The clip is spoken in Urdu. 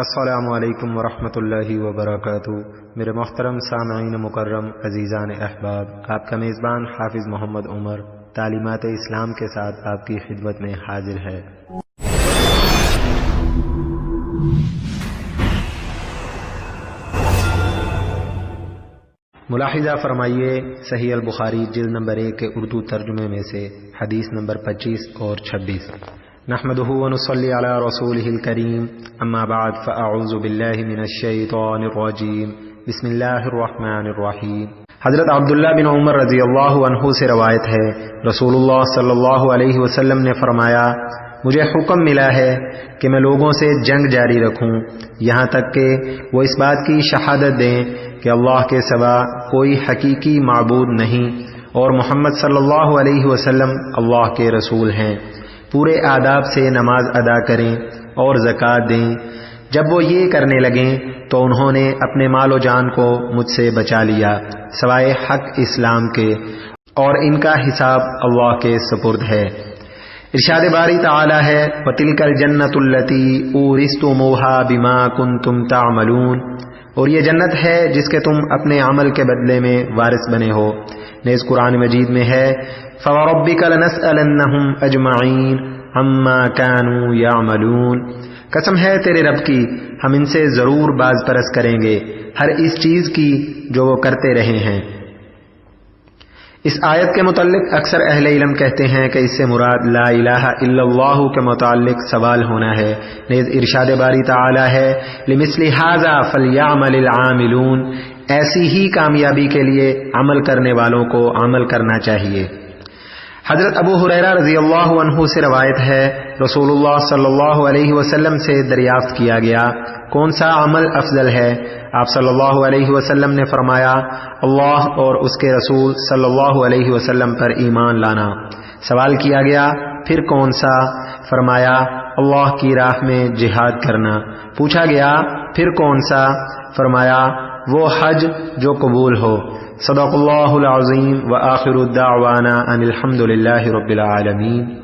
السلام علیکم ورحمۃ اللہ وبرکاتہ۔ میرے محترم سامعین مکرم، عزیزان احباب، آپ کا میزبان حافظ محمد عمر تعلیمات اسلام کے ساتھ آپ کی خدمت میں حاضر ہے۔ ملاحظہ فرمائیے، صحیح البخاری جلد نمبر 1 کے اردو ترجمے میں سے حدیث نمبر 25 اور 26۔ نحمده ونصلي على رسوله الكريم، اما بعد فاعوذ بالله من الشيطان الرجيم، بسم اللہ الرحمن الرحیم۔ حضرت عبداللہ بن عمر رضی اللہ عنہ سے روایت ہے، رسول اللہ صلی اللہ علیہ وسلم نے فرمایا، مجھے حکم ملا ہے کہ میں لوگوں سے جنگ جاری رکھوں یہاں تک کہ وہ اس بات کی شہادت دیں کہ اللہ کے سوا کوئی حقیقی معبود نہیں اور محمد صلی اللہ علیہ وسلم اللہ کے رسول ہیں۔ پورے آداب سے نماز ادا کریں اور زکوٰۃ دیں۔ جب وہ یہ کرنے لگیں تو انہوں نے اپنے مال و جان کو مجھ سے بچا لیا سوائے حق اسلام کے، اور ان کا حساب اللہ کے سپرد ہے۔ ارشاد باری تعالی ہے، وَتِلْكَ الْجَنَّةُ الَّتِي أُورِثْتُمُوهَا بِمَا كُنْتُمْ تَعْمَلُونَ، اور یہ جنت ہے جس کے تم اپنے عمل کے بدلے میں وارث بنے ہو۔ نیز قرآن مجید میں ہے، فَوَرَبِّكَ لَنَسْأَلَنَّهُمْ أَجْمَعِينَ عَمَّا كَانُوا يَعْمَلُونَ، قسم ہے تیرے رب کی، ہم ان سے ضرور باز پرس کریں گے ہر اس چیز کی جو وہ کرتے رہے ہیں۔ اس آیت کے متعلق اکثر اہل علم کہتے ہیں کہ اس سے مراد لا الہ الا اللہ کے متعلق سوال ہونا ہے۔ نیز ارشاد باری تعالی ہے، لمثل ھذا فلیعمل العاملون، ایسی ہی کامیابی کے لیے عمل کرنے والوں کو عمل کرنا چاہیے۔ حضرت ابو ہریرہ رضی اللہ عنہ سے روایت ہے، رسول اللہ صلی اللہ علیہ وسلم سے دریافت کیا گیا، کون سا عمل افضل ہے؟ آپ صلی اللہ علیہ وسلم نے فرمایا، اللہ اور اس کے رسول صلی اللہ علیہ وسلم پر ایمان لانا۔ سوال کیا گیا، پھر کون سا؟ فرمایا، اللہ کی راہ میں جہاد کرنا۔ پوچھا گیا، پھر کون سا؟ فرمایا، وہ حج جو قبول ہو۔ صدق اللہ العظیم، وآخر الدعوانا ان الحمد للہ رب العالمین۔